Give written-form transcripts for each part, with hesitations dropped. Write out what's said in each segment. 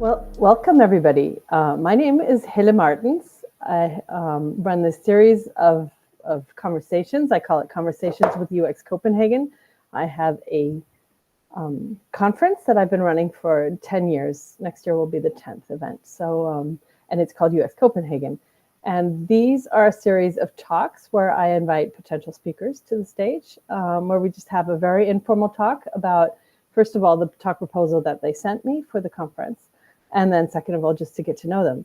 Well, welcome everybody. My name is Hille Martens. I run this series of conversations. I call it Conversations with UX Copenhagen. I have a conference that I've been running for 10 years. Next year will be the 10th event. So, and it's called UX Copenhagen. And these are a series of talks where I invite potential speakers to the stage, where we just have a very informal talk about, first of all, the talk proposal that they sent me for the conference. And then second of all, just to get to know them.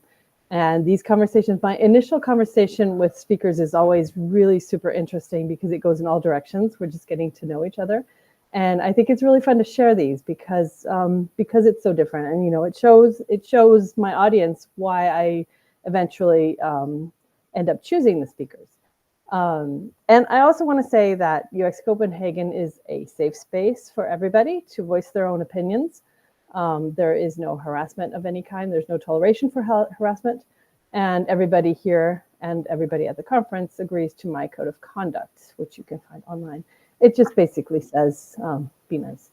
And these conversations, my initial conversation with speakers is always really super interesting because it goes in all directions. We're just getting to know each other. And I think it's really fun to share these because it's so different. And, you know, it shows my audience why I eventually end up choosing the speakers. And I also want to say that UX Copenhagen is a safe space for everybody to voice their own opinions. There is no harassment of any kind. There's no toleration for harassment. And everybody here and everybody at the conference agrees to my code of conduct, which you can find online. It just basically says, be nice.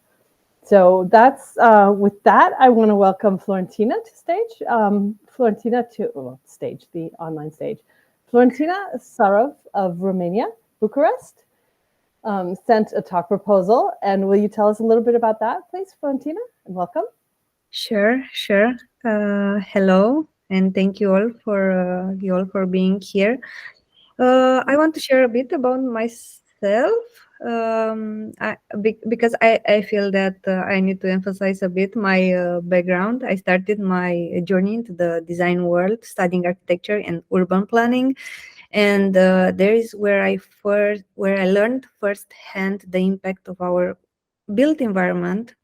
So that's, with that, I want to welcome Florentina to stage. Florentina to stage, the online stage. Florentina Sarov of Romania, Bucharest, sent a talk proposal. And will you tell us a little bit about that, please, Florentina? And welcome. Sure. Hello, and thank you all for being here. I want to share a bit about myself because I feel that I need to emphasize a bit my background. I started my journey into the design world, studying architecture and urban planning, and there is where I learned firsthand the impact of our built environment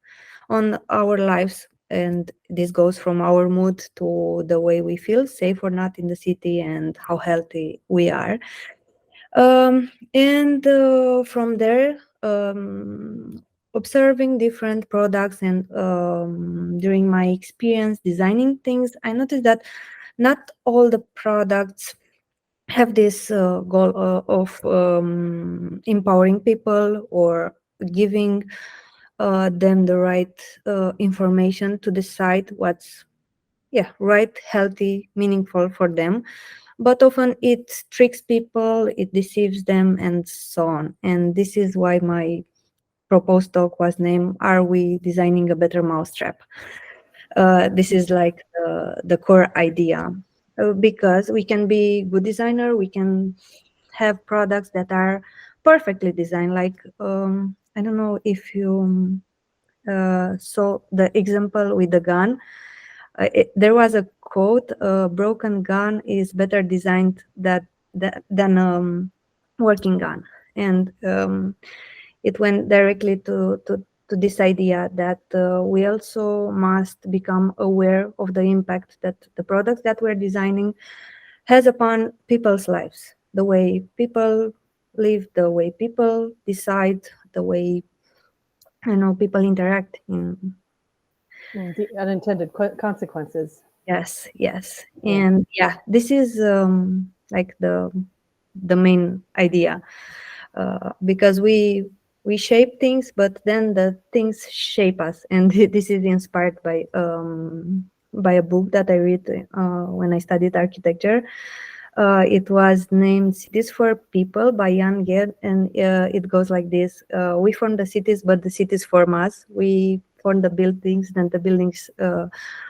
on our lives. And this goes from our mood to the way we feel safe or not in the city and how healthy we are. And from there, observing different products and during my experience designing things, I noticed that not all the products have this goal of empowering people or giving them the right information to decide what's right, healthy, meaningful for them. But often it tricks people, it deceives them, and so on. And this is why my proposed talk was named "Are We Designing a Better Mousetrap?" This is like the core idea, because we can be good designer, we can have products that are perfectly designed. Like I don't know if you saw the example with the gun. There was a quote: "A broken gun is better designed than working gun," and it went directly to this idea that we also must become aware of the impact that the products that we're designing has upon people's lives, the way people live, the way people decide, the way people interact in. The unintended consequences. Yes. And this is like the main idea, because we shape things, but then the things shape us. And this is inspired by a book that I read when I studied architecture. It was named "Cities for People" by Jan Gehl, and it goes like this: we form the cities, but the cities form us. We form the buildings, then the buildings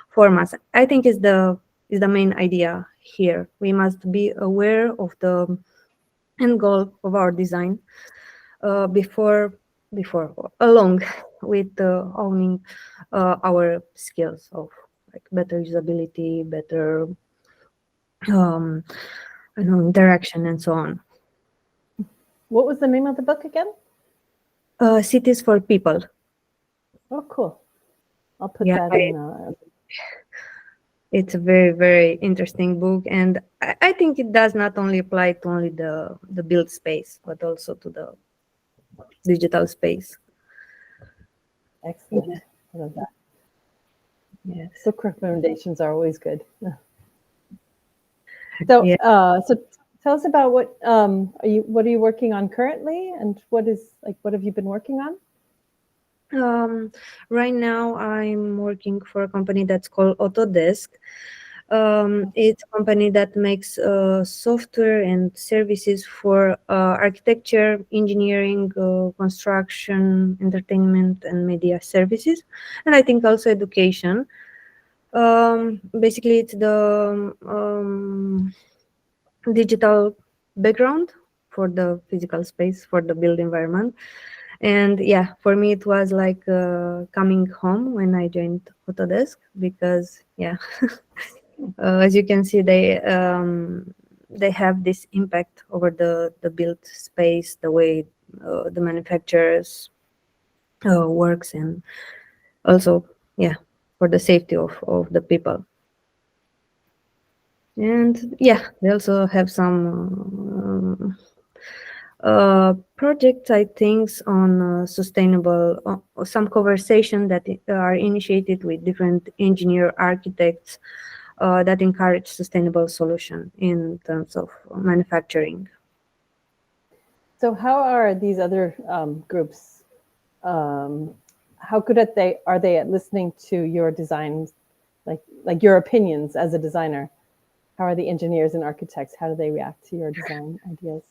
form us. I think is the main idea here. We must be aware of the end goal of our design before along with owning our skills of like better usability, better interaction, and so on. What was the name of the book again? Cities for People. Oh, cool. I'll put that in. It's a very, very interesting book, and I think it does not only apply to only the built space, but also to the digital space. Excellent. I love that. Yes. Book recommendations are always good. So, so tell us about what are you working on currently, and what have you been working on? Right now, I'm working for a company that's called Autodesk. It's a company that makes software and services for architecture, engineering, construction, entertainment, and media services, and I think also education. Basically, it's the digital background for the physical space, for the built environment. And yeah, for me it was like coming home when I joined Autodesk, because yeah, as you can see, they have this impact over the built space, the way the manufacturers works, and also, yeah, for the safety of the people. And yeah, they also have some projects, I think, on sustainable, some conversation that are initiated with different engineer architects that encourage sustainable solution in terms of manufacturing. So how are these other groups? How good are they at listening to your designs, like your opinions as a designer? How are the engineers and architects? How do they react to your design ideas?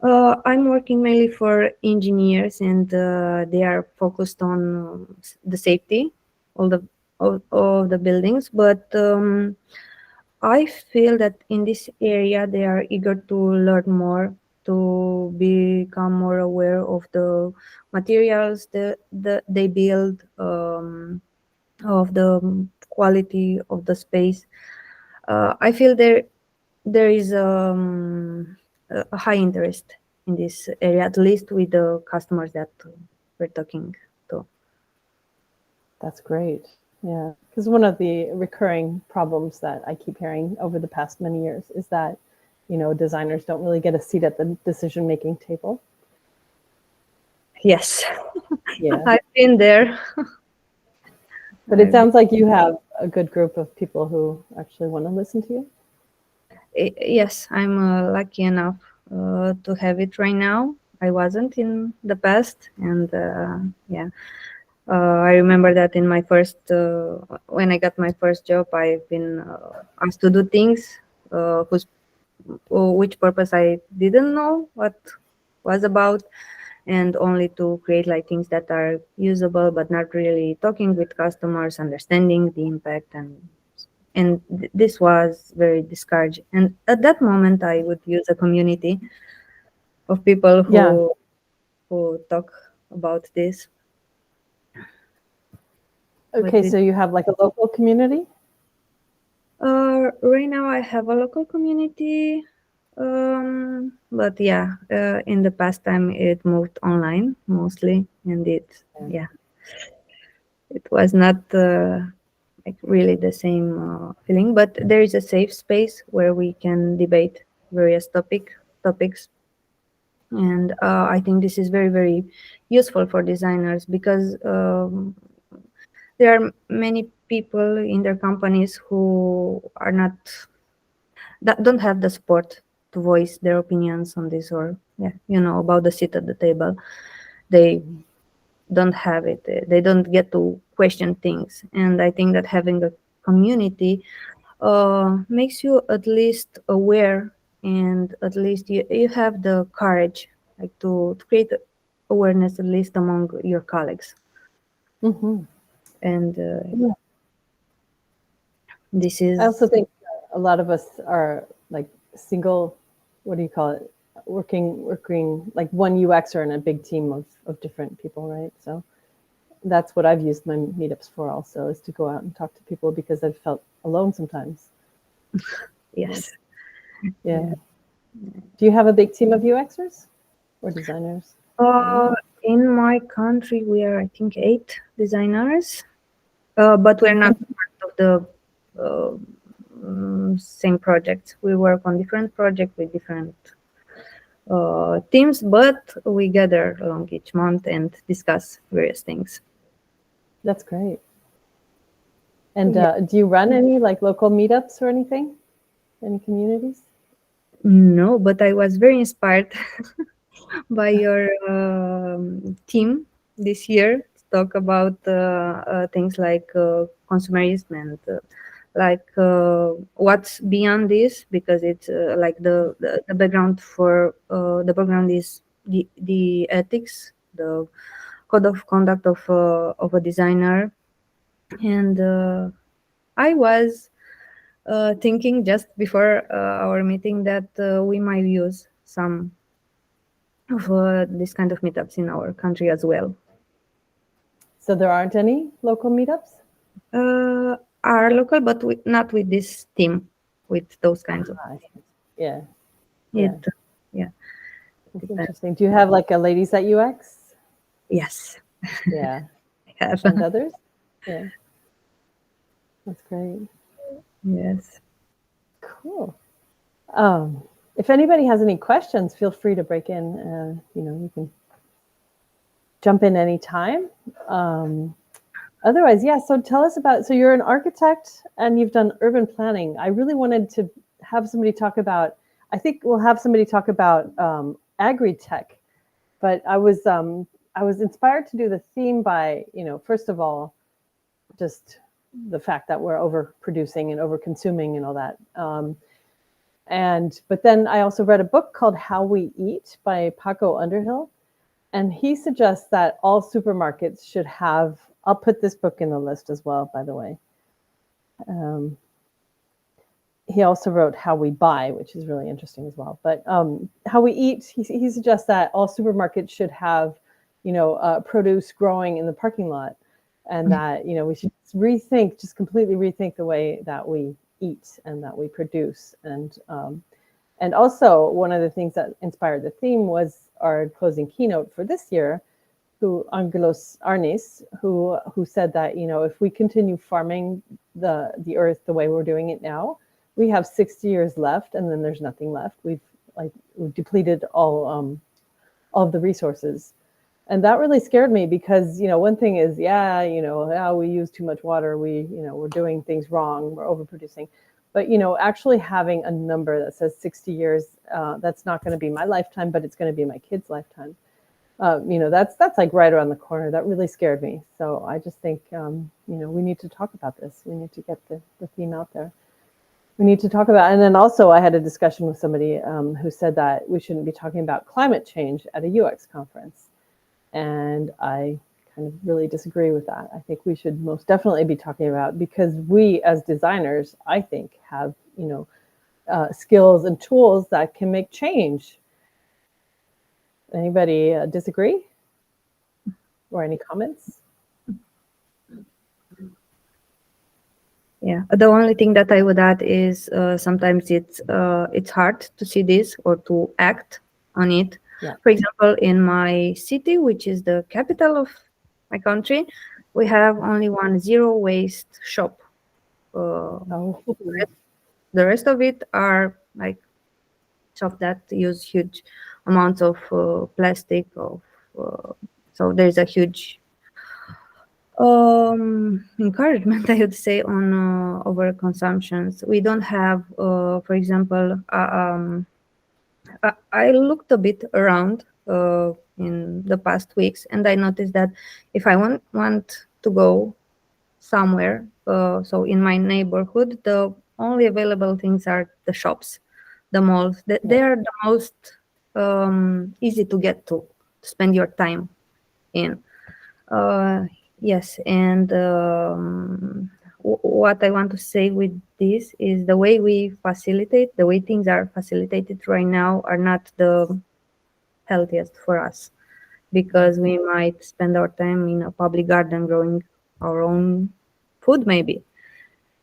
I'm working mainly for engineers, and they are focused on the safety, all the all the buildings. But I feel that in this area they are eager to learn more, to become more aware of the materials that they build, of the quality of the space. I feel there is a high interest in this area, at least with the customers that we're talking to. That's great. Yeah, because one of the recurring problems that I keep hearing over the past many years is that, designers don't really get a seat at the decision-making table. Yes, Yeah. I've been there. But it sounds like you have a good group of people who actually want to listen to you. Yes, I'm lucky enough to have it right now. I wasn't in the past, and yeah, I remember that in my first, when I got my first job, I've been asked to do things whose which purpose I didn't know what was about, and only to create like things that are usable, but not really talking with customers, understanding the impact, and this was very discouraging. And at that moment, I would use a community of people Yeah. who talk about this. But Okay, so you have like a local community? right now, I have a local community. But yeah, in the past time, it moved online mostly, and yeah, it was not like really the same feeling. But there is a safe space where we can debate various topics, and I think this is very, very useful for designers, because there are many people in their companies who are not, that don't have the support to voice their opinions on this, or yeah, about the seat at the table. They don't have it. They don't get to question things, and I think that having a community makes you at least aware, and at least you have the courage, like to create awareness, at least among your colleagues. Mm-hmm. And Yeah. this I also is, think a lot of us are like single, what do you call it? Working like one UXer in a big team of different people, right? So that's what I've used my meetups for also, is to go out and talk to people because I've felt alone sometimes. yes. Yeah. Do you have a big team of UXers or designers? In my country, we are, I think, 8 designers, but we're not part of the same projects. We work on different projects with different teams, but we gather along each month and discuss various things. That's great. And Yeah. do you run any like local meetups or anything? Any communities? No, but I was very inspired by your team. this year to talk about things like consumerism and like what's beyond this, because it's like the background for the background is the ethics, the code of conduct of a designer. And I was thinking just before our meeting that we might use some of this kind of meetups in our country as well. So there aren't any local meetups? Are local, but not with this theme, with those kinds of. Yeah, It, yeah. yeah, It's depends. interesting. Do you have like a ladies at UX? Yes, Yeah. I have. And others? Yeah. That's great. Yes. Cool. If anybody has any questions, feel free to break in. You can jump in anytime. Otherwise, yeah. So tell us about. So you're an architect and you've done urban planning. I really wanted to have somebody talk about. I think we'll have somebody talk about agri-tech, but I was inspired to do the theme by, first of all, just the fact that we're overproducing and overconsuming and all that. But then I also read a book called How We Eat by Paco Underhill. And he suggests that all supermarkets should have, I'll put this book in the list as well, by the way. He also wrote How We Buy, which is really interesting as well. But How We Eat, he suggests that all supermarkets should have, produce growing in the parking lot. And that, we should rethink, just completely rethink the way that we eat and that we produce. And also, one of the things that inspired the theme was our closing keynote for this year, Angelos Arnis, who said that, if we continue farming the earth the way we're doing it now, we have 60 years left, and then there's nothing left. We've depleted all of the resources. And that really scared me because, one thing is, we use too much water. We're doing things wrong. We're overproducing. But, actually having a number that says 60 years, that's not going to be my lifetime, but it's going to be my kid's lifetime. That's like right around the corner. That really scared me. So I just think, we need to talk about this. We need to get the theme out there. We need to talk about, and then also I had a discussion with somebody who said that we shouldn't be talking about climate change at a UX conference. And I kind of really disagree with that. I think we should most definitely be talking about, because we as designers, I think, have, skills and tools that can make change. Anybody disagree? Or any comments? Yeah, the only thing that I would add is sometimes it's hard to see this or to act on it. Yeah. For example, in my city, which is the capital of my country, we have only one zero waste shop. The rest of it are like shops that use huge amounts of plastic. So there's a huge encouragement, I would say, on overconsumptions. We don't have, for example, I looked a bit around in the past weeks, and I noticed that if I want to go somewhere, so in my neighborhood, the only available things are the shops, the malls. They are the most easy to get to spend your time in. Yes, and what I want to say with this is the way we facilitate, the way things are facilitated right now are not the healthiest for us, because we might spend our time in a public garden growing our own food maybe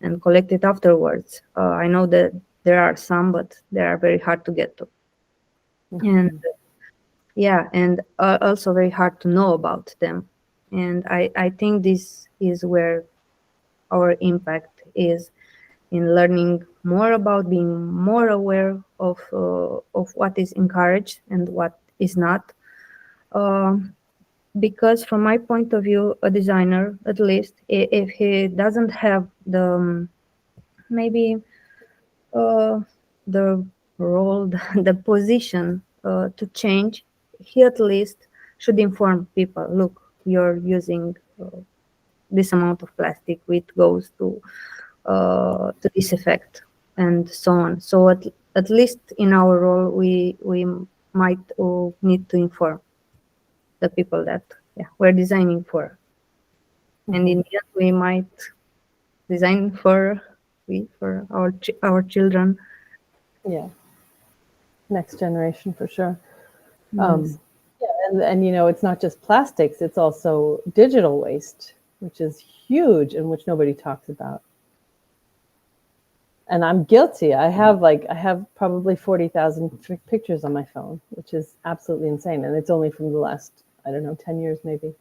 and collect it afterwards. I know that there are some, but they are very hard to get to. And yeah, and also very hard to know about them. And I think this is where our impact is, in learning more about, being more aware of what is encouraged and what is not. Because from my point of view, a designer, at least, if he doesn't have the maybe the role, the position to change, he at least should inform people. Look, you're using this amount of plastic, which goes to this effect, and so on. So at least in our role, we might need to inform the people that we're designing for, and in the end, we might design for our children. Yeah, next generation for sure. Yes. Yeah, and it's not just plastics; it's also digital waste, which is huge and which nobody talks about. And I'm guilty. I have probably 40,000 pictures on my phone, which is absolutely insane. And it's only from the last, I don't know, 10 years maybe.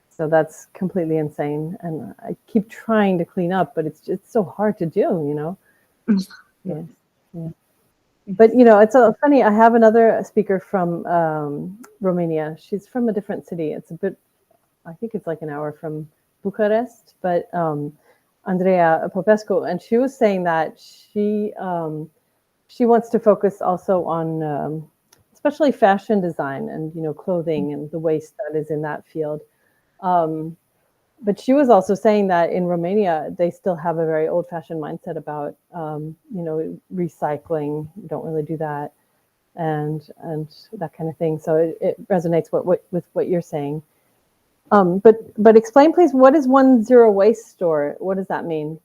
So that's completely insane. And I keep trying to clean up, but it's so hard to do. Yeah. So, yeah. But it's funny. I have another speaker from Romania. She's from a different city. It's a bit, I think it's like an hour from Bucharest, but Andrea Popescu, and she was saying that she wants to focus also on especially fashion design and clothing and the waste that is in that field. Um, but she was also saying that in Romania they still have a very old-fashioned mindset about recycling. You don't really do that, and that kind of thing. So it resonates with what you're saying. But explain, please, what is one zero waste store? What does that mean?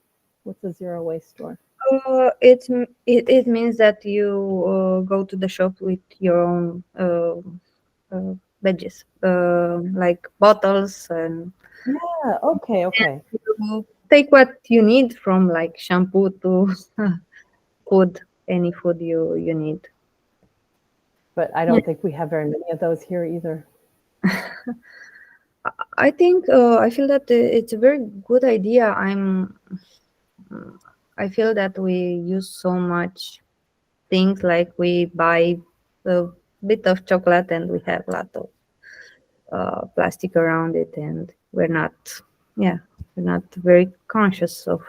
What's a zero waste store? It means that you go to the shop with your own veggies, like bottles, and Yeah. Okay. Okay. you take what you need, from like shampoo to food, any food you need. But I don't think we have very many of those here either. I feel that it's a very good idea. I feel that we use so much things, like we buy a bit of chocolate and we have a lot of plastic around it, and yeah we're not very conscious of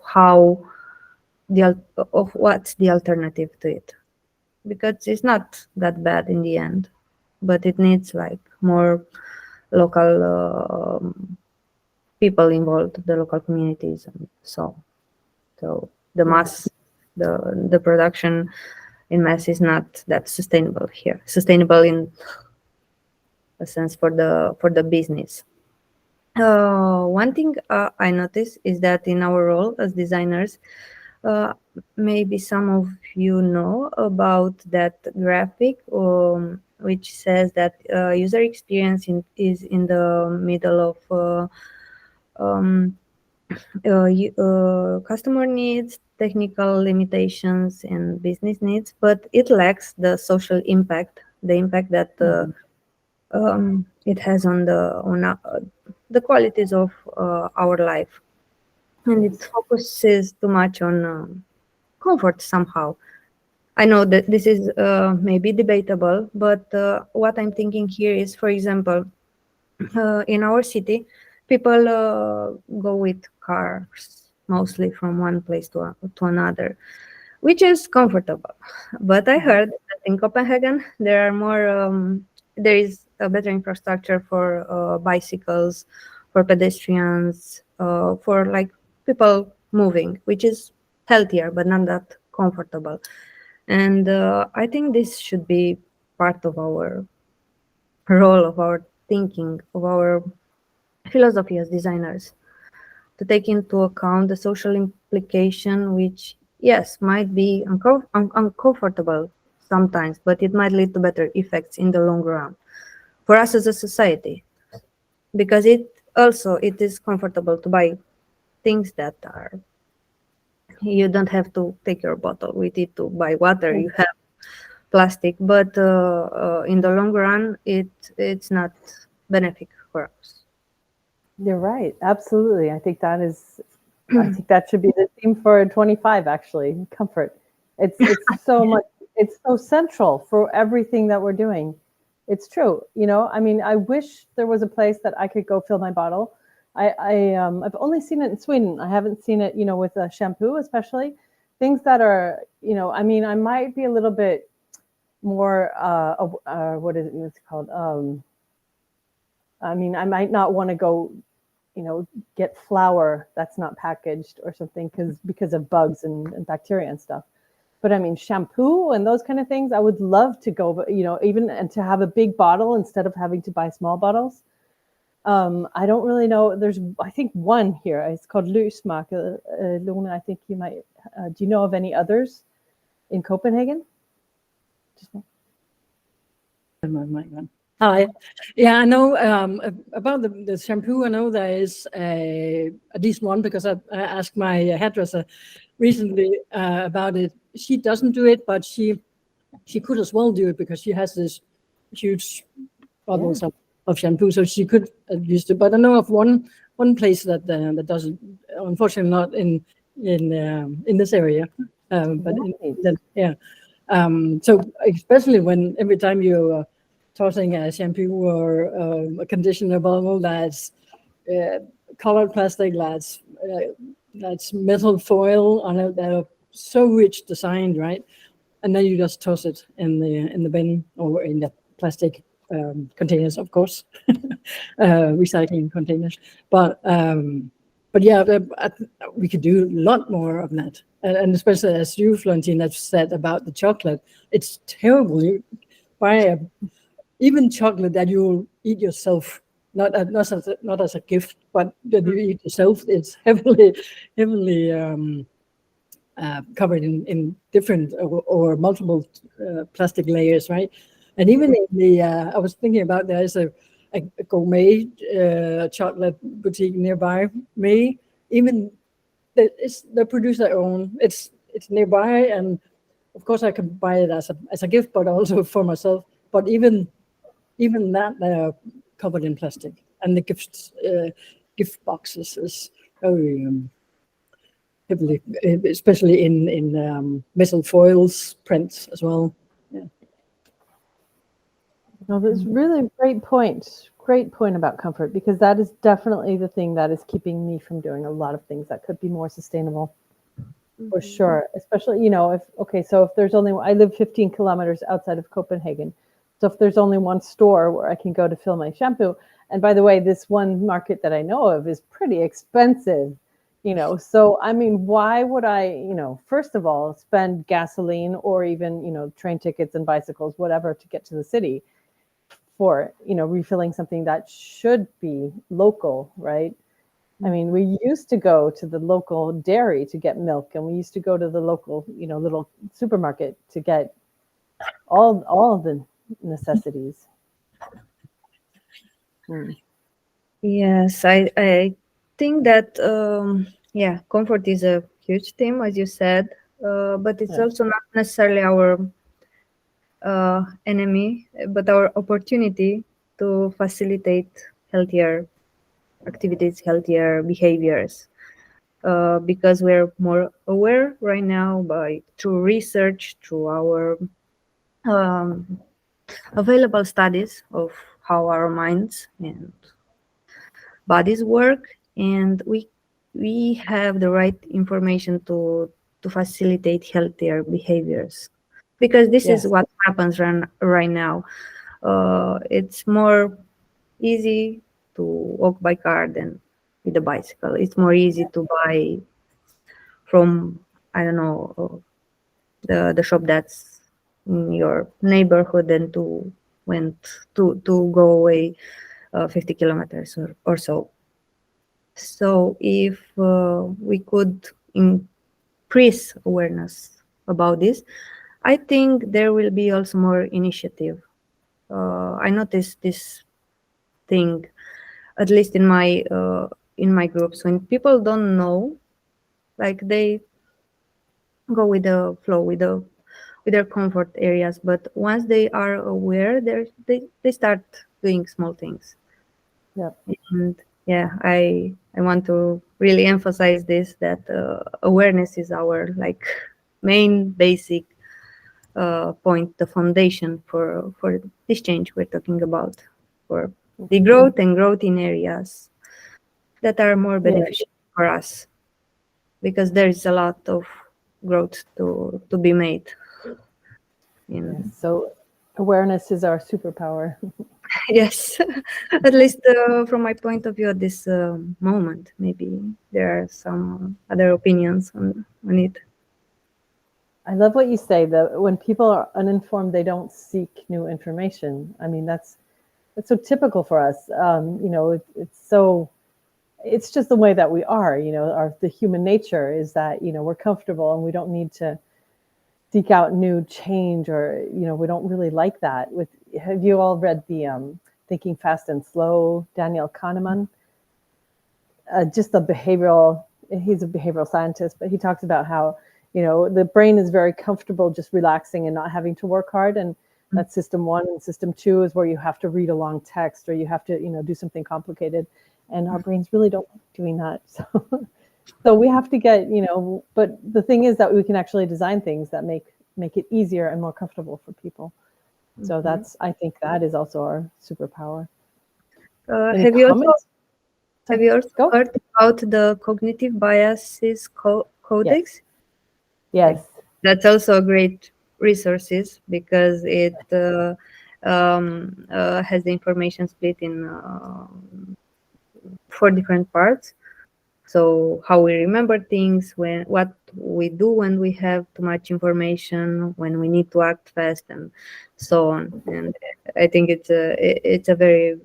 how of what's the alternative to it, because it's not that bad in the end, but it needs like more local people involved, the local communities, and so the Yeah. mass the production in mass is not that sustainable in a sense for the business. One thing I noticed is that in our role as designers, uh, maybe some of you know about that graphic, which says that user experience is in the middle of um, customer needs, technical limitations, and business needs, but it lacks the impact that it has on the qualities of our life, and it Yes. focuses too much on comfort somehow. I know that this is maybe debatable, but what I'm thinking here is, for example, in our city, people go with cars mostly from one place to another, which is comfortable. But I heard that in Copenhagen there is a better infrastructure for bicycles, for pedestrians, for like people moving, which is healthier but not that comfortable. And I think this should be part of our role, of our thinking, of our philosophy as designers, to take into account the social implication, which, yes, might be uncomfortable sometimes, but it might lead to better effects in the long run for us as a society, because it is comfortable to buy things that are, you don't have to take your bottle with it to buy water. You have plastic, but in the long run, it's not benefic for us. You're right. Absolutely. I think that should be the theme for 25, actually. Comfort. It's so much, it's so central for everything that we're doing. It's true. I mean, I wish there was a place that I could go fill my bottle. I've only seen it in Sweden. I haven't seen it, with a shampoo, especially things that are, I mean, I might be a little bit more, what is it, what's it called? I mean, I might not want to go, get flour that's not packaged or something because of bugs and bacteria and stuff. But I mean, shampoo and those kind of things, I would love to go, even and to have a big bottle instead of having to buy small bottles. I don't really know. There's, I think, one here. It's called Lysmark. Luna, I think you might. Do you know of any others in Copenhagen? Hi. Yeah, I know about the shampoo. I know there is at least one because I asked my hairdresser recently about it. She doesn't do it, but she could as well do it because she has this huge bottles of shampoo, so she could use it. But I know of one place that does it. Unfortunately, not in this area, but so especially when every time you're tossing a shampoo or a conditioner bottle that's colored plastic, that's metal foil on it, that are so rich designed, right? And then you just toss it in the bin or in the plastic containers, of course, recycling containers. But yeah, we could do a lot more of that. And especially as you, Florentina, said about the chocolate, it's terrible. You buy even chocolate that you'll eat yourself, not as a gift, but that you eat yourself. It's heavily covered in different or multiple plastic layers, right? And even in the, I was thinking about there's a gourmet chocolate boutique nearby me. Even they produce their own. It's nearby, and of course I can buy it as a gift, but also for myself. But even that they're covered in plastic, and the gift boxes is very heavily, especially in metal foils prints as well. Yeah. No, that's really great point. Great point about comfort, because that is definitely the thing that is keeping me from doing a lot of things that could be more sustainable. For sure. Especially, if there's only, I live 15 kilometers outside of Copenhagen. So if there's only one store where I can go to fill my shampoo, and by the way, this one market that I know of is pretty expensive, so I mean, why would I, first of all, spend gasoline or even, train tickets and bicycles, whatever, to get to the city for, refilling something that should be local, right? I mean, we used to go to the local dairy to get milk, and we used to go to the local, little supermarket to get all of the necessities. Yes, I think that comfort is a huge theme, as you said, but it's also not necessarily our enemy, but our opportunity to facilitate healthier activities, healthier behaviors. Because we're more aware right now through research, through our available studies of how our minds and bodies work, and we have the right information to facilitate healthier behaviors, because this is what happens right now. It's more easy to walk by car than with a bicycle. It's more easy to buy from, I don't know, the shop that's in your neighborhood than to go away 50 kilometers or so. So if we could increase awareness about this, I think there will be also more initiative. I noticed this thing, at least in my groups, when people don't know, like they go with the flow, with their comfort areas, but once they are aware, they start doing small things. And I want to really emphasize this, that awareness is our main basic point, the foundation for this change we're talking about, for the growth and growth in areas that are more beneficial for us, because there is a lot of growth to be made. So awareness is our superpower. Yes, at least from my point of view at this moment. Maybe there are some other opinions on it. I love what you say that when people are uninformed, they don't seek new information. I mean, that's so typical for us. It's just the way that we are. The human nature is that we're comfortable and we don't need to seek out new change, or we don't really like that. Have you all read the Thinking Fast and Slow, Daniel Kahneman? Just the behavioral. He's a behavioral scientist, but he talks about how the brain is very comfortable just relaxing and not having to work hard, and that's system 1. And system 2 is where you have to read a long text, or you have to do something complicated, and our brains really don't like doing that. So we have to get but the thing is that we can actually design things that make it easier and more comfortable for people. So I think that is also our superpower. Have you also heard about the cognitive biases codex? Yes. That's also a great resources because it has the information split in 4 different parts. So how we remember things, what we do when we have too much information, when we need to act fast, and so on. And I think it's a very,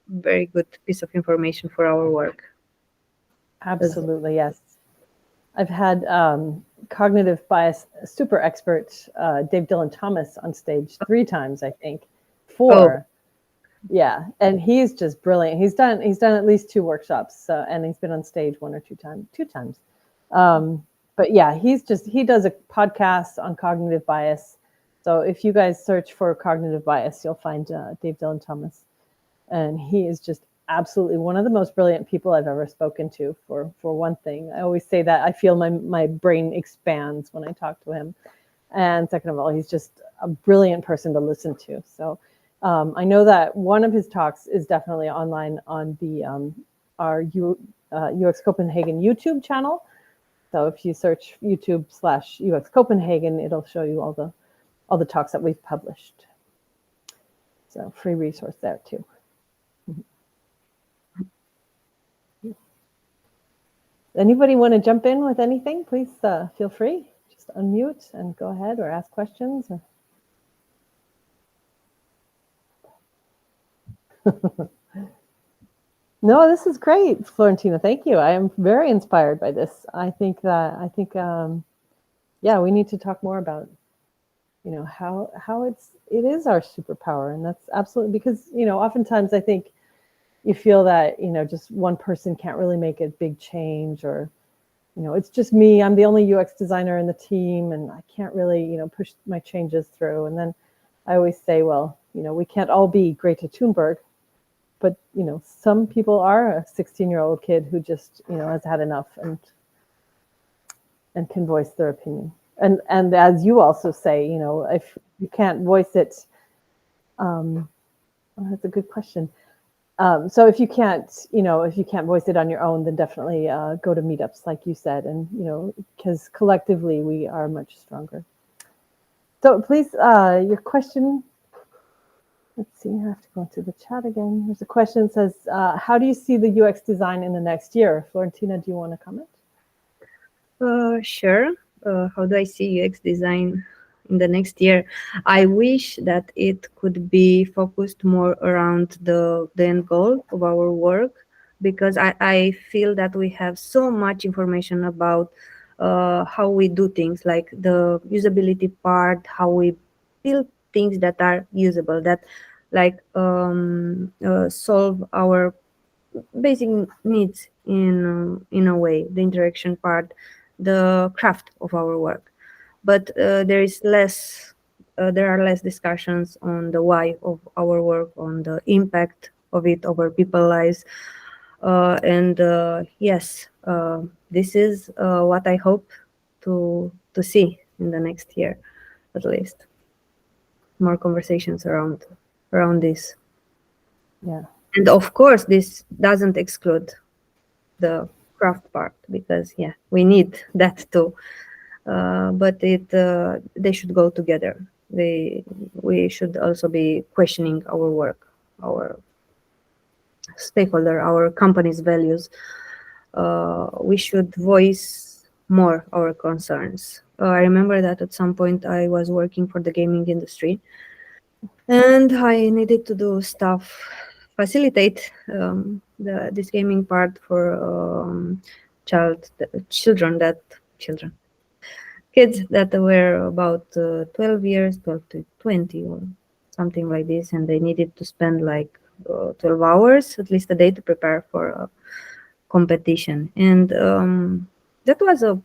very good piece of information for our work. Absolutely, yes. I've had cognitive bias super expert Dave Dylan Thomas on stage 3 times, I think. 4. Yeah, and he's just brilliant. He's done at least 2 workshops, and he's been on stage 1 or 2 times. But yeah, he does a podcast on cognitive bias. So if you guys search for cognitive bias, you'll find Dave Dylan Thomas, and he is just absolutely one of the most brilliant people I've ever spoken to. For one thing, I always say that I feel my brain expands when I talk to him, and second of all, he's just a brilliant person to listen to. So. I know that one of his talks is definitely online on the our UX Copenhagen YouTube channel. So if you search YouTube/UX Copenhagen, it'll show you all the talks that we've published. So free resource there too. Anybody want to jump in with anything? Please feel free. Just unmute and go ahead or ask questions. No, this is great, Florentina. Thank you. I am very inspired by this. I think we need to talk more about, how it is our superpower, and that's absolutely because oftentimes I think you feel that just one person can't really make a big change, or it's just me. I'm the only UX designer in the team, and I can't really push my changes through. And then I always say, well, we can't all be Greta Thunberg. But some people are a 16-year-old kid who just has had enough and can voice their opinion. And as you also say, if you can't voice it, that's a good question. So if you can't voice it on your own, then definitely go to meetups, like you said, and because collectively we are much stronger. So please, your question. Let's see, I have to go into the chat again. There's a question that says, how do you see the UX design in the next year? Florentina, do you want to comment? Sure. How do I see UX design in the next year? I wish that it could be focused more around the end goal of our work, because I feel that we have so much information about how we do things, like the usability part, how we build things that are usable, that solve our basic needs in a way, the interaction part, the craft of our work. But there are less discussions on the why of our work, on the impact of it over people's lives. Yes, this is what I hope to see in the next year, at least. More conversations around this. Yeah. And of course, this doesn't exclude the craft part, because we need that too. But they should go together. We should also be questioning our work our stakeholder, our company's values, we should voice more our concerns. I remember that at some point I was working for the gaming industry, and I needed to do stuff, facilitate this gaming part for children, kids that were about 12 years, 12 to 20 or something like this, and they needed to spend like 12 hours at least a day to prepare for a competition. And that was a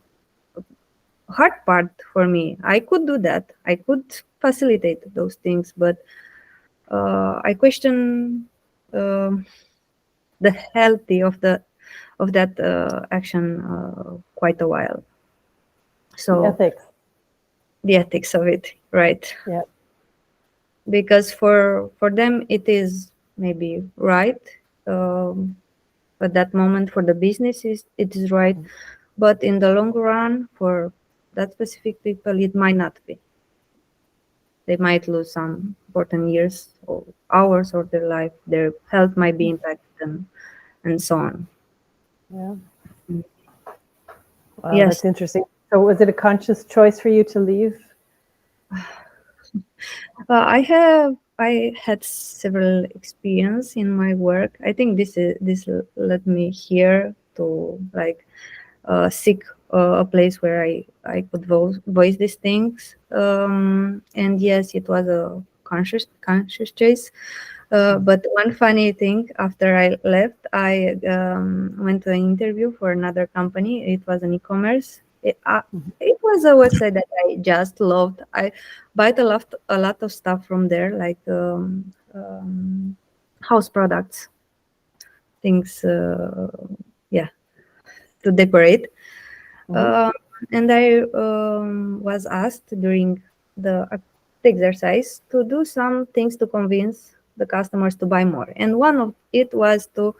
hard part for me. I could do that. I could facilitate those things, but I question the healthy of that action quite a while. So Ethics. the ethics of it, right? Yeah. Because for them it is maybe right, at that moment for the business it is right, but in the long run for that specific people it might not be. They might lose some important years or hours of their life. Their health might be impacted and so on. Yeah. Mm. Wow, Yes. that's interesting. So was it a conscious choice for you to leave? I had several experience in my work. I think this led me here to like seek a place where I could voice these things. And yes, it was a conscious choice. But one funny thing, after I left, I went to an interview for another company. It was an e-commerce. It was a website that I just loved. I bought a lot of stuff from there, like house products, things, yeah, to decorate. And I was asked during the exercise to do some things to convince the customers to buy more. And one of it was to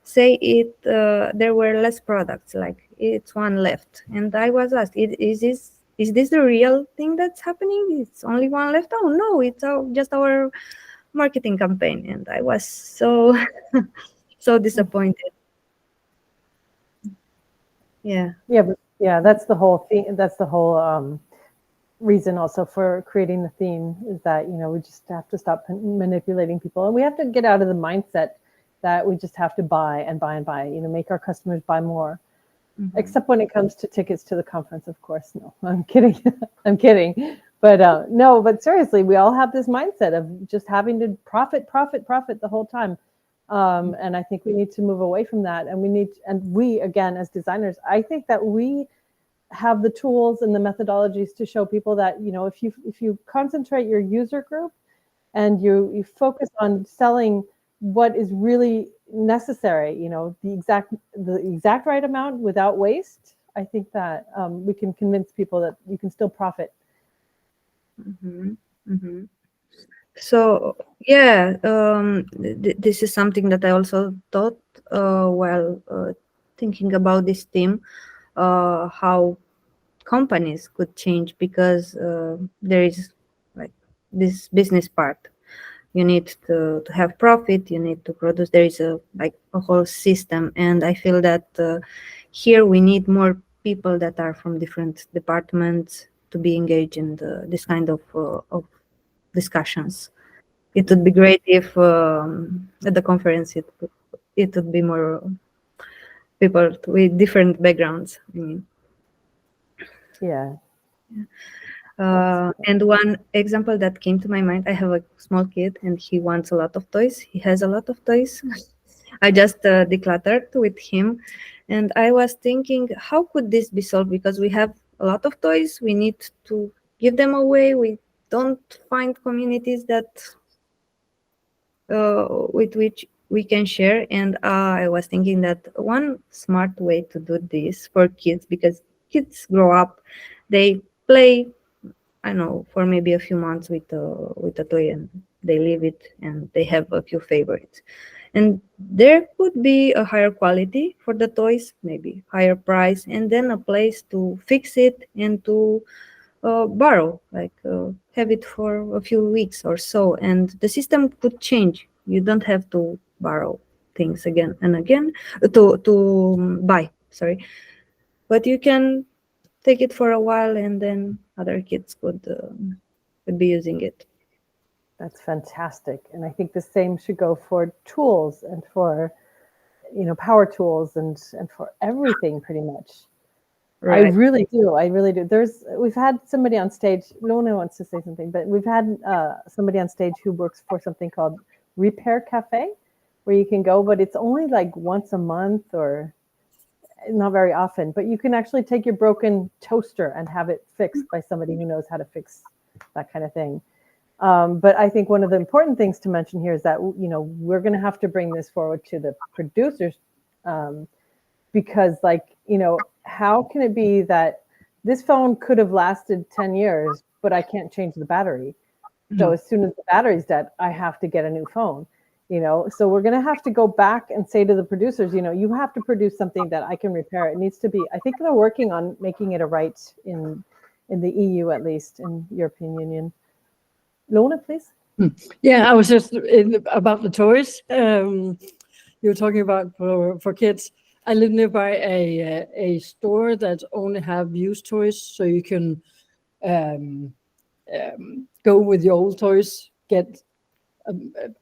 say there were less products, like it's one left. And I was asked, is this the real thing that's happening? It's only one left? Oh no, it's just our marketing campaign. And I was so so disappointed. Yeah. Yeah, that's the whole thing. That's the whole reason also for creating the theme, is that, we just have to stop manipulating people, and we have to get out of the mindset that we just have to buy and buy and buy, make our customers buy more. Except when it comes to tickets to the conference, of course. No, I'm kidding. I'm kidding. But no, but seriously, we all have this mindset of just having to profit the whole time. And I think we need to move away from that. And we, again, as designers, I think that we have the tools and the methodologies to show people that, if you concentrate your user group and you focus on selling what is really necessary, the exact right amount without waste, I think that we can convince people that you can still profit. So yeah, this is something that I also thought while thinking about this theme, how companies could change, because there is like this business part. You need to have profit, you need to produce. There is a whole system, and I feel that here we need more people that are from different departments to be engaged in this kind of discussions. It would be great if at the conference it would be more people with different backgrounds. I mean. Yeah. And one example that came to my mind, I have a small kid and he wants a lot of toys. He has a lot of toys. I just decluttered with him, and I was thinking, how could this be solved? Because we have a lot of toys, we need to give them away. We don't find communities that with which we can share. And I was thinking that one smart way to do this for kids, because kids grow up, they play, I don't know, for maybe a few months with a toy, and they leave it, and they have a few favorites. And there could be a higher quality for the toys, maybe higher price, and then a place to fix it and to borrow, have it for a few weeks or so, and the system could change You don't have to borrow things again and again to buy. Sorry, but you can take it for a while, and then other kids could be using it. That's fantastic. And I think the same should go for tools and for, power tools and for everything pretty much. Right. I really do. We've had somebody on stage, Lona wants to say something, but we've had somebody on stage who works for something called Repair Cafe, where you can go, but it's only like once a month or not very often, but you can actually take your broken toaster and have it fixed by somebody who knows how to fix that kind of thing. But I think one of the important things to mention here is that, we're going to have to bring this forward to the producers, because how can it be that this phone could have lasted 10 years, but I can't change the battery. So as soon as the battery's dead, I have to get a new phone, so we're going to have to go back and say to the producers, you have to produce something that I can repair. It needs to be, I think they're working on making it a right in the EU, at least in European Union. Lona, please. Yeah, I was just about the toys you were talking about for kids. I live nearby a store that only have used toys, so you can go with your old toys, get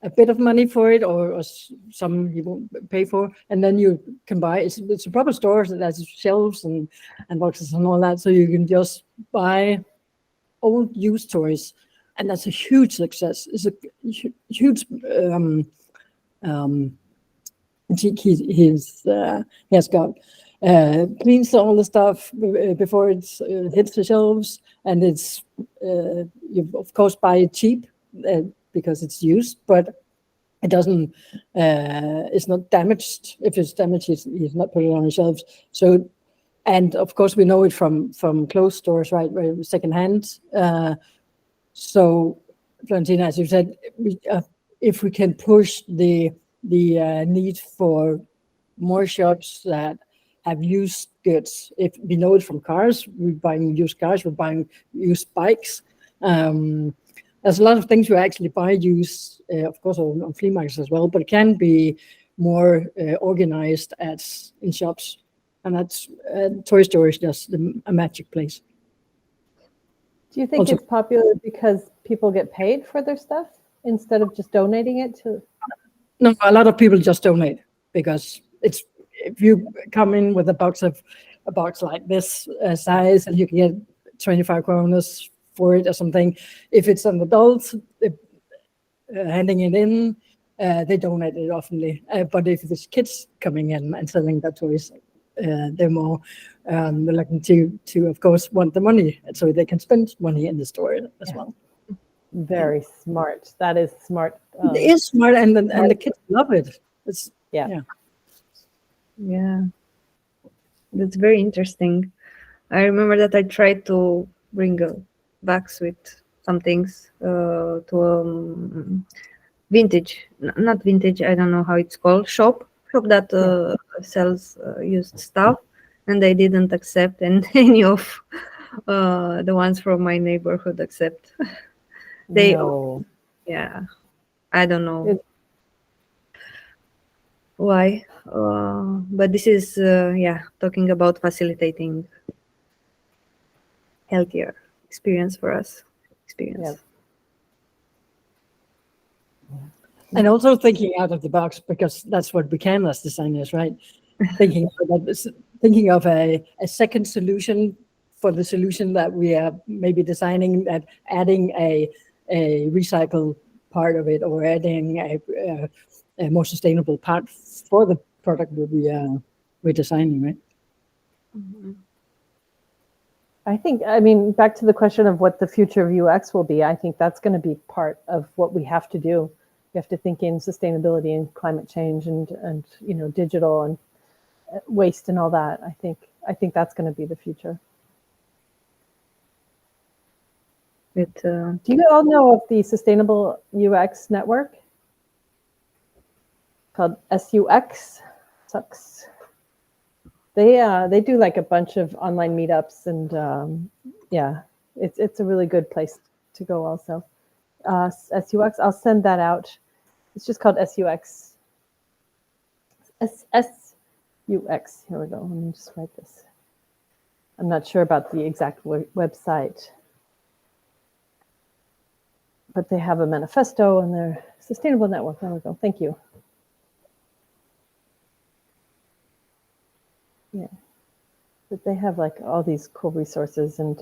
a bit of money for it, or some you won't pay for, and then you can buy. It's a proper store that has shelves and boxes and all that, so you can just buy old used toys, and that's a huge success. It's a huge. He has got cleans all the stuff before it hits the shelves, and it's you of course buy it cheap because it's used, but it doesn't. It's not damaged. If it's damaged, he's not put it on the shelves. So, and of course we know it from clothes stores, right? Secondhand. So, Florentina, as you said, if we can push the need for more shops that have used goods. If we know it from cars, we're buying used cars, we're buying used bikes. There's a lot of things you actually buy used, of course, on flea markets as well, but it can be more organized in shops. And that's Toy Store is just a magic place. Do you think Also, it's popular because people get paid for their stuff instead of just donating it to? No, a lot of people just donate because it's, if you come in with a box like this size, and you can get 25 kronas for it or something. If it's an adult handing it in, they donate it oftenly. But if there's kids coming in and selling their toys, they're more reluctant to, of course, want the money so they can spend money in the store as well. Very smart. That is smart. It is smart, and the kids love it. It's yeah. That's very interesting. I remember that I tried to bring bags with some things to vintage, not vintage, I don't know how it's called, shop that sells used stuff, and they didn't accept, and any of the ones from my neighborhood accept. They I don't know why, but this is talking about facilitating healthier experience for us. And also thinking out of the box, because that's what we can as designers, right? Thinking of a second solution for the solution that we are maybe designing, that adding a recycle part of it, or adding a more sustainable part for the product that we're designing, right? Mm-hmm. I mean, back to the question of what the future of UX will be, I think that's going to be part of what we have to do. We have to think in sustainability and climate change and digital and waste and all that. I think that's going to be the future. Do you all know of the Sustainable UX Network called SUX? Sucks. They do like a bunch of online meetups, and it's a really good place to go also. SUX, I'll send that out. It's just called SUX. SUX. Here we go. Let me just write this. I'm not sure about the exact website, but they have a manifesto and their sustainable network. There we go. Thank you. Yeah, but they have like all these cool resources, and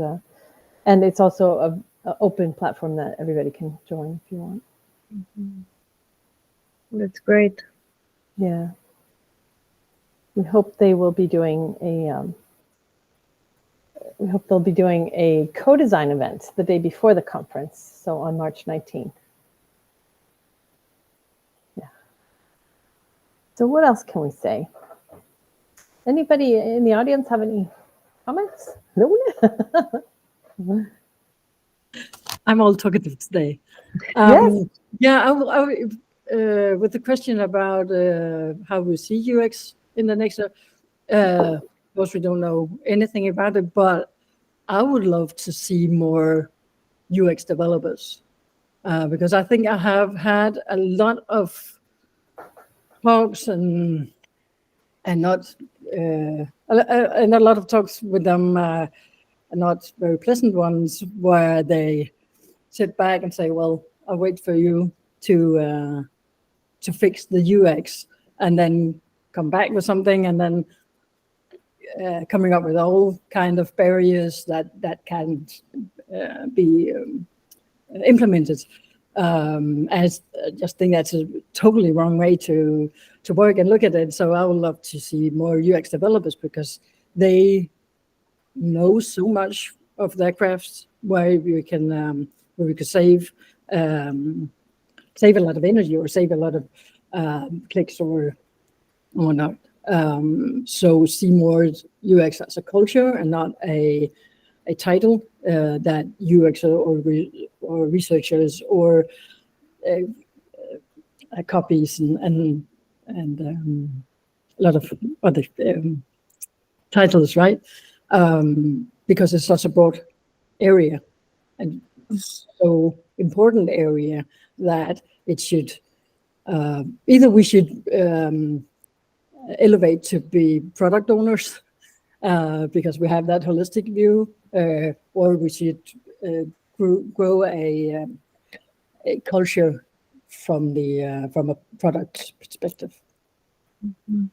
it's also an open platform that everybody can join if you want. That's great. Yeah. We hope they will be doing a co-design event the day before the conference, so on March 19th. Yeah. So what else can we say? Anybody in the audience have any comments? No? I'm all talkative today. Yes. Yeah, with the question about how we see UX in the next, of course we don't know anything about it, but I would love to see more UX developers because I think I have had a lot of talks and not and a lot of talks with them, not very pleasant ones, where they sit back and say, "Well, I'll wait for you to fix the UX," and then come back with something, and then coming up with all kind of barriers that can't be implemented. I just think that's a totally wrong way to work and look at it. So I would love to see more UX developers because they know so much of their crafts, where we can save a lot of energy or save a lot of clicks or not. So see more UX as a culture and not a title that UX or researchers or copies and a lot of other titles, right? Because it's such a broad area and so important area that it should either we should elevate to be product owners because we have that holistic view, or we should grow a culture from a product perspective. Mm-hmm.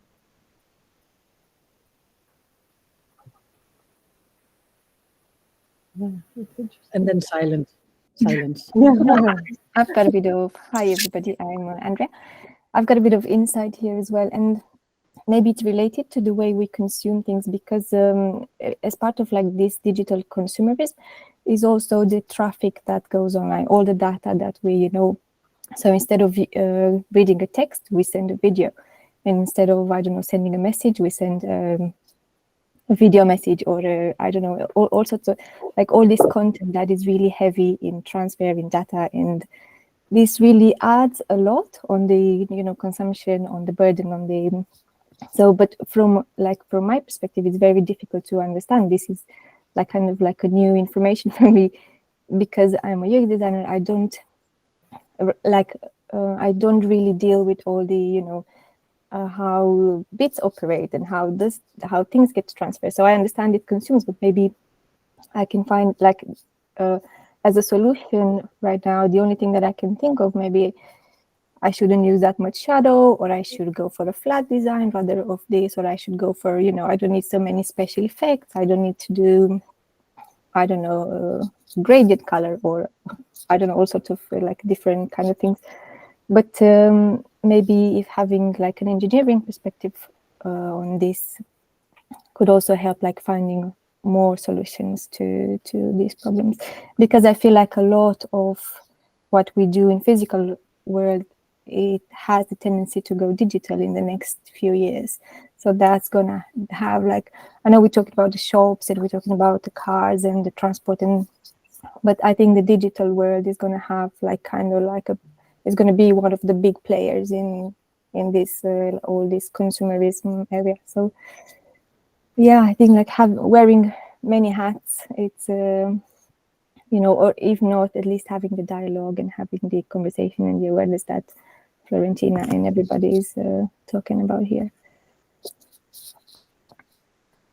Yeah, that's interesting. And then silence. I've got a bit of, hi everybody, I'm Andrea. I've got a bit of insight here as well, and maybe it's related to the way we consume things, because as part of like this digital consumerism is also the traffic that goes online, all the data that we, so instead of reading a text, we send a video, and instead of, I don't know, sending a message, we send a video message, or I don't know, all sorts of, like all this content that is really heavy in transferring data, and this really adds a lot on the consumption, on the burden, on the but from my perspective, it's very difficult to understand. This is like kind of like a new information for me, because I'm a UX designer. I don't really deal with all the how bits operate and how things get transferred. So I understand it consumes, but maybe I can find as a solution right now, the only thing that I can think of, maybe I shouldn't use that much shadow, or I should go for a flat design rather of this, or I should go for, I don't need so many special effects. I don't need to do, I don't know, gradient color, or I don't know, all sorts of like different kind of things. But maybe if having like an engineering perspective on this could also help like finding more solutions to these problems, because I feel like a lot of what we do in physical world, it has the tendency to go digital in the next few years. So that's gonna have like, I know we're talking about the shops and we're talking about the cars and the transport, but I think the digital world is gonna have like kind of like it's gonna be one of the big players in this all this consumerism area. So yeah, I think like wearing many hats, it's or if not, at least having the dialogue and having the conversation and the awareness that Florentina and everybody is talking about here.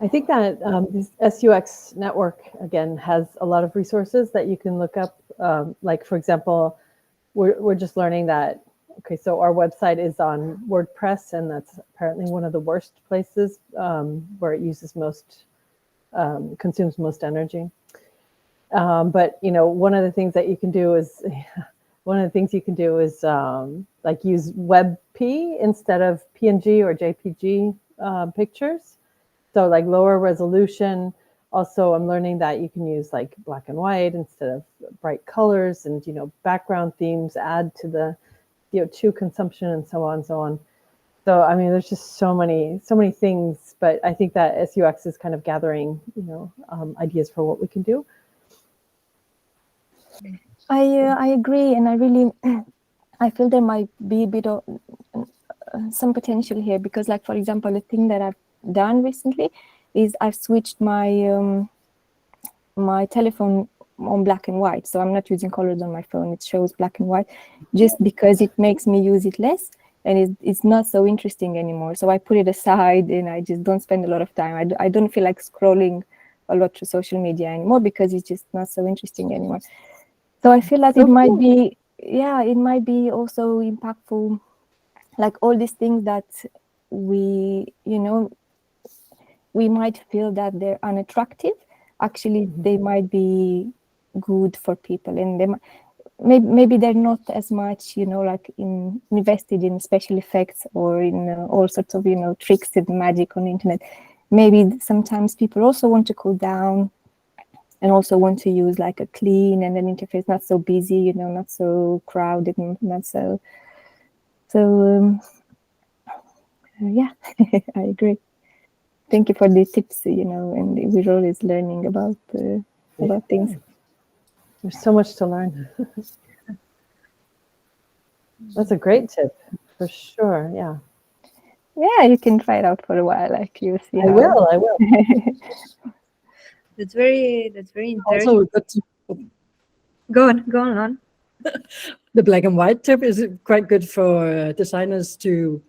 I think that this SUX network, again, has a lot of resources that you can look up. Like, for example, we're just learning that, okay, so our website is on WordPress, and that's apparently one of the worst places where it uses most, consumes most energy. But, you know, one of the things you can do is like use WebP instead of PNG or JPG pictures. So like lower resolution. Also, I'm learning that you can use like black and white instead of bright colors, and, you know, background themes add to the CO2 consumption and so on and so on. So, I mean, there's just so many things, but I think that SUX is kind of gathering, you know, ideas for what we can do. I agree, and I really I feel there might be a bit of some potential here, because, like, for example, the thing that I've done recently is I've switched my my telephone on black and white, so I'm not using colors on my phone. It shows black and white, just because it makes me use it less, and it's not so interesting anymore. So I put it aside, and I just don't spend a lot of time. I don't feel like scrolling a lot through social media anymore, because it's just not so interesting anymore. So I feel like it might be, yeah, it might be also impactful, like all these things that we, you know, we might feel that they're unattractive. Actually, they might be good for people, and they maybe they're not as much, you know, like invested in special effects or in all sorts of, you know, tricks and magic on the internet. Maybe sometimes people also want to cool down, and also want to use like a clean and an interface, not so busy, you know, not so crowded, and not so. Yeah, I agree. Thank you for the tips, you know, and we're always learning about things. There's so much to learn. That's a great tip, for sure. Yeah. Yeah, you can try it out for a while, like you see. I will. That's very interesting. Also, Go on. the black and white tip is quite good for designers to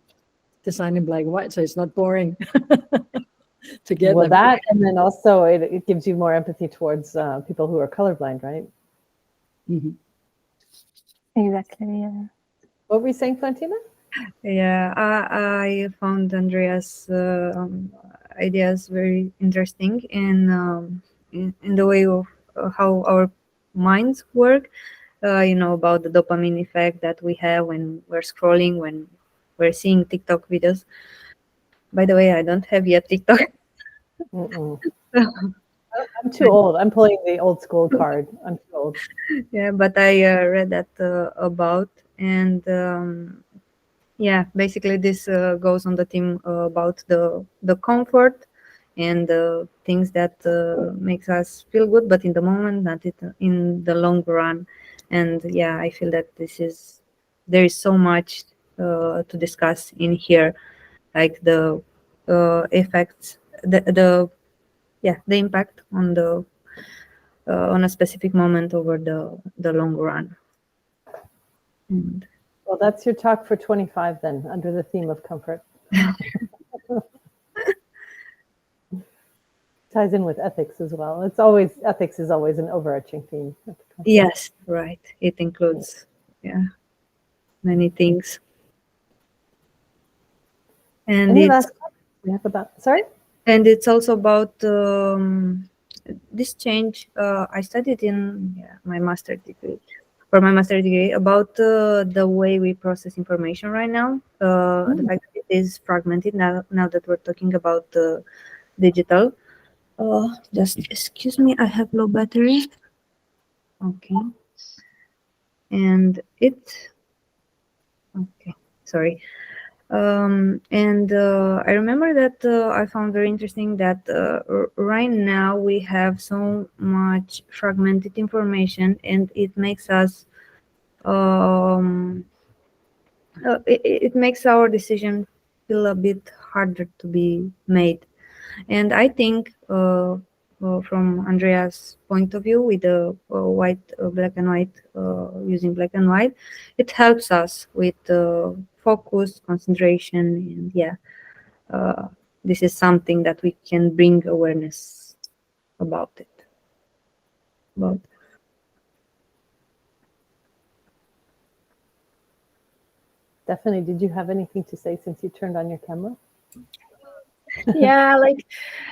design in black and white, so it's not boring to get Well, them. that, and then also it gives you more empathy towards people who are colorblind, right? Mm-hmm. Exactly. Yeah. What were you saying, Florentina? Yeah, I found Andrea's ideas very interesting in the way of how our minds work. You know, about the dopamine effect that we have when we're scrolling, when we're seeing TikTok videos. By the way, I don't have yet TikTok. I'm too old. I'm pulling the old school card. I'm too old. Yeah, but I read that about, and yeah, basically this goes on the theme about the comfort and the things that makes us feel good, but in the moment, not in the long run. And yeah, I feel that there is so much to discuss in here, like the effects, the impact on a specific moment over the long run. And Well, that's your talk for 25 then, under the theme of comfort. Ties in with ethics as well. Ethics is always an overarching theme. yes, right. It includes many things. And Any last comments we have about? Sorry. And it's also about this change. I studied in my master degree. For my master degree, about the way we process information right now, the fact that it is fragmented now that we're talking about digital. Just excuse me, I have low battery. Okay. And okay, sorry. And I remember that I found very interesting that right now we have so much fragmented information, and it makes us it makes our decision feel a bit harder to be made. And I think from Andrea's point of view with the black and white, using black and white, it helps us with focus, concentration, and yeah, this is something that we can bring awareness about it. Stephanie, did you have anything to say since you turned on your camera? Yeah, like,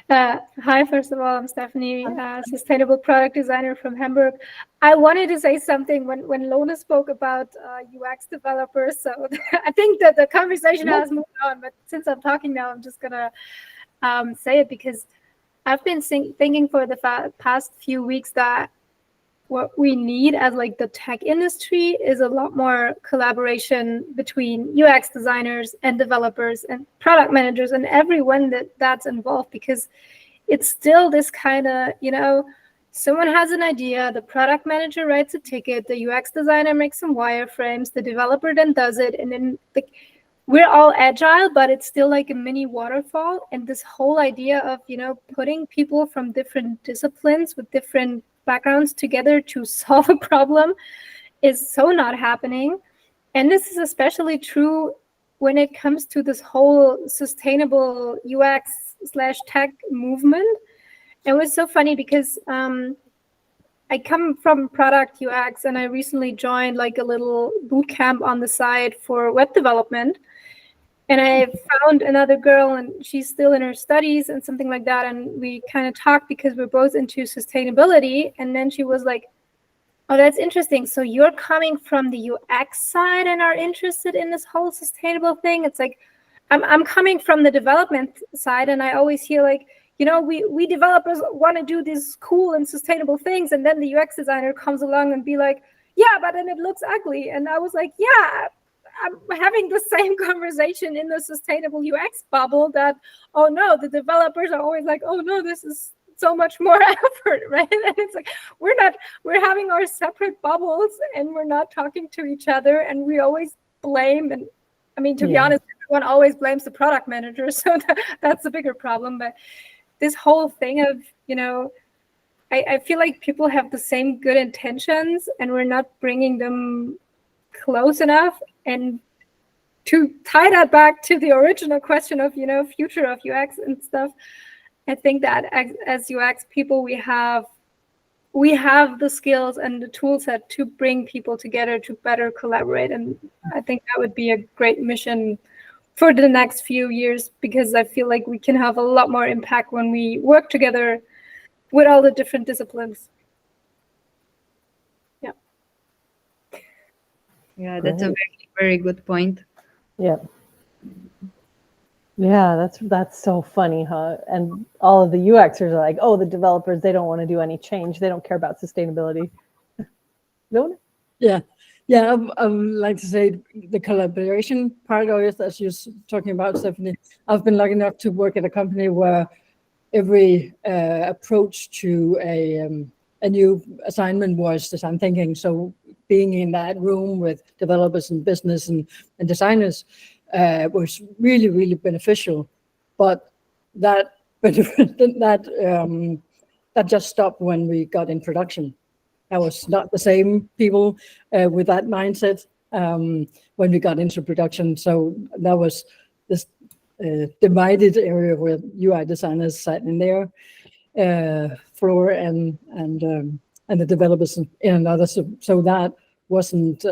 hi, first of all, I'm Stephanie, sustainable product designer from Hamburg. I wanted to say something when Lona spoke about UX developers. So I think that the conversation has moved on, but since I'm talking now, I'm just gonna say it because I've been thinking for the past few weeks that what we need as like the tech industry is a lot more collaboration between UX designers and developers and product managers and everyone that's involved, because it's still this kind of, someone has an idea, the product manager writes a ticket, the UX designer makes some wireframes, the developer then does it, and then we're all agile, but it's still like a mini waterfall. And this whole idea of, putting people from different disciplines with different backgrounds together to solve a problem is so not happening. And this is especially true when it comes to this whole sustainable UX/tech movement. It was so funny because I come from product UX, and I recently joined like a little boot camp on the side for web development. And I found another girl, and she's still in her studies and something like that. And we kind of talked because we're both into sustainability. And then she was like, oh, that's interesting. So you're coming from the UX side and are interested in this whole sustainable thing. It's like, I'm coming from the development side, and I always hear like, we developers want to do these cool and sustainable things. And then the UX designer comes along and be like, yeah, but then it looks ugly. And I was like, yeah, I'm having the same conversation in the sustainable UX bubble that, oh no, the developers are always like, oh no, this is so much more effort, right? And it's like, we're having our separate bubbles and we're not talking to each other, and we always blame. And I mean, to be honest, everyone always blames the product manager. So that's the bigger problem. But this whole thing of, I feel like people have the same good intentions and we're not bringing them close enough. And to tie that back to the original question of, future of UX and stuff, I think that as UX people, we have the skills and the tool set to bring people together to better collaborate. And I think that would be a great mission for the next few years, because I feel like we can have a lot more impact when we work together with all the different disciplines. Yeah, that's a very, very good point. Yeah. Yeah, that's so funny, huh? And all of the UXers are like, oh, the developers, they don't want to do any change. They don't care about sustainability. No? Yeah. Yeah, I would like to say the collaboration part of it, as you're talking about, Stephanie. I've been lucky enough to work at a company where every approach to a new assignment was design thinking. So being in that room with developers and business and designers was really, really beneficial. But that just stopped when we got in production. That was not the same people with that mindset when we got into production. So that was this divided area where UI designers sat in their floor and the developers in another. So that wasn't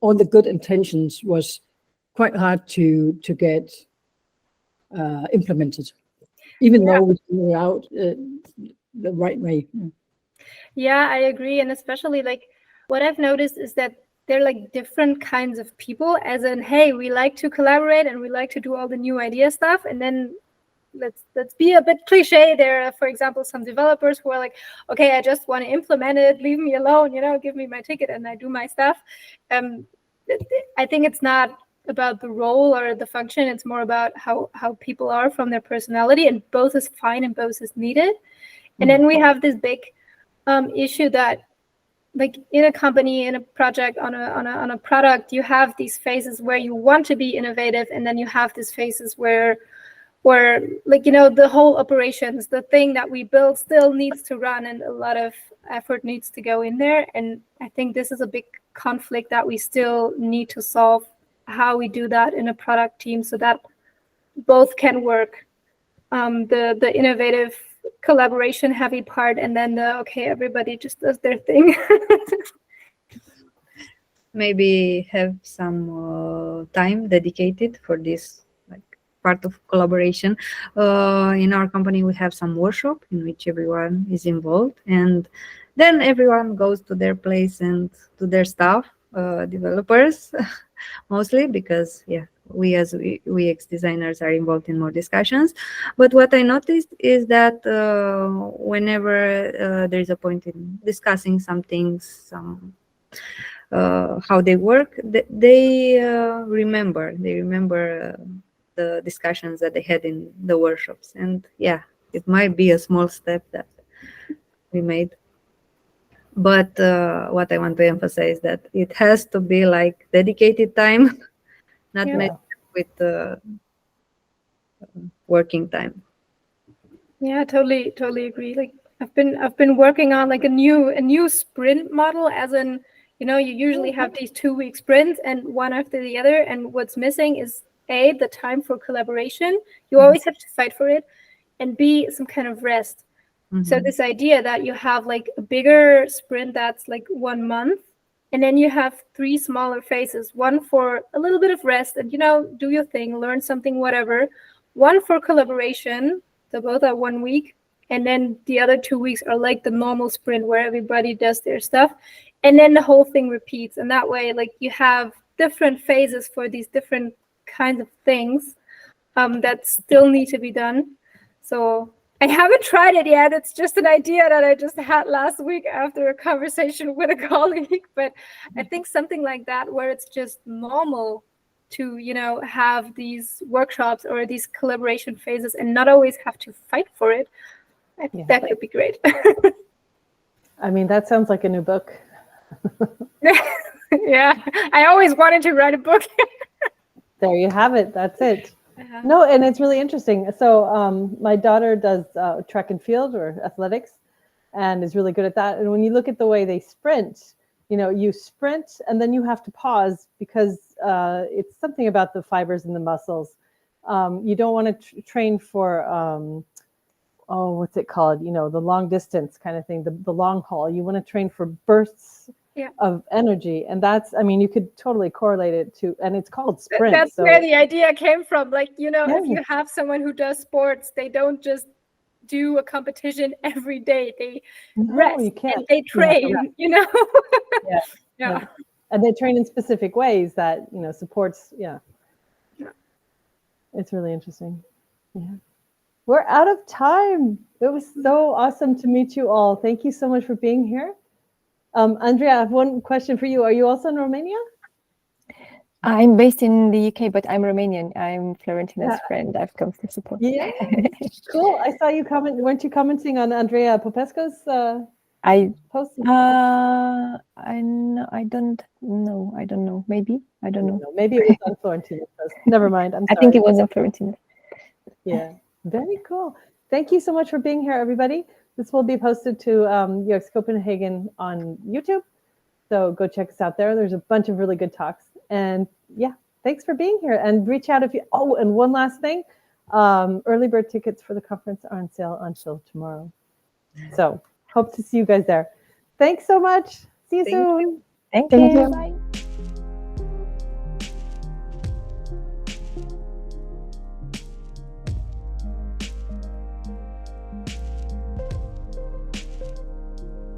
all the good intentions was quite hard to get implemented, even though we figured it out the right way. Yeah, I agree. And especially like what I've noticed is that they're like different kinds of people, as in, hey, we like to collaborate and we like to do all the new idea stuff. And then let's be a bit cliche. There are, for example, some developers who are like, okay, I just want to implement it, leave me alone, give me my ticket and I do my stuff. I think it's not about the role or the function. It's more about how people are from their personality, and both is fine and both is needed. And then we have this big issue that, like, in a company, in a project, on a product, you have these phases where you want to be innovative, and then you have these phases where or like, the whole operations, the thing that we build still needs to run, and a lot of effort needs to go in there. And I think this is a big conflict that we still need to solve, how we do that in a product team so that both can work. The innovative collaboration heavy part, and then everybody just does their thing. Maybe have some time dedicated for this part of collaboration. In our company, we have some workshop in which everyone is involved, and then everyone goes to their place and to their stuff, developers mostly, because we as UX designers are involved in more discussions. But what I noticed is that whenever there's a point in discussing some things, how they work, they remember the discussions that they had in the workshops. And it might be a small step that we made, but what I want to emphasize that it has to be like dedicated time, not met with working time. Yeah, totally agree. Like I've been working on like a new sprint model, as in, you usually have these 2-week sprints and one after the other, and what's missing is A, the time for collaboration. You always have to fight for it, and B, some kind of rest. So this idea that you have like a bigger sprint that's like 1 month, and then you have 3 smaller phases, one for a little bit of rest and, do your thing, learn something, whatever, one for collaboration, so both are 1 week, and then the other 2 weeks are like the normal sprint where everybody does their stuff, and then the whole thing repeats. And that way, like, you have different phases for these different kinds of things that still need to be done. So I haven't tried it yet. It's just an idea that I just had last week after a conversation with a colleague. But I think something like that, where it's just normal to, have these workshops or these collaboration phases and not always have to fight for it, I think that could be great. I mean, that sounds like a new book. Yeah, I always wanted to write a book. There you have it. That's it. No, and it's really interesting. So my daughter does track and field or athletics and is really good at that. And when you look at the way they sprint, you sprint and then you have to pause because it's something about the fibers in the muscles. You don't want to train for, what's it called? The long distance kind of thing, the long haul. You want to train for bursts of energy. And that's, you could totally correlate it to, and it's called sprint. That's where the idea came from. Like, if you have someone who does sports, they don't just do a competition every day. They rest and they train, Yeah. And they train in specific ways that, supports. It's really interesting. Yeah. We're out of time. It was so awesome to meet you all. Thank you so much for being here. Andrea, I have one question for you. Are you also in Romania? I'm based in the UK, but I'm Romanian. I'm Florentina's friend. I've come to support. Yeah, cool. I saw you comment. Weren't you commenting on Andrea Popescu's post? I don't know. Maybe. I don't know. Maybe it was on Florentina's post. Never mind. I'm sorry. I think it was on Florentina. Yeah, very cool. Thank you so much for being here, everybody. This will be posted to UX Copenhagen on YouTube. So go check us out there. There's a bunch of really good talks. And thanks for being here. And reach out if you, and one last thing, early bird tickets for the conference are on sale until tomorrow. So hope to see you guys there. Thanks so much. See you soon. Thank you. Bye.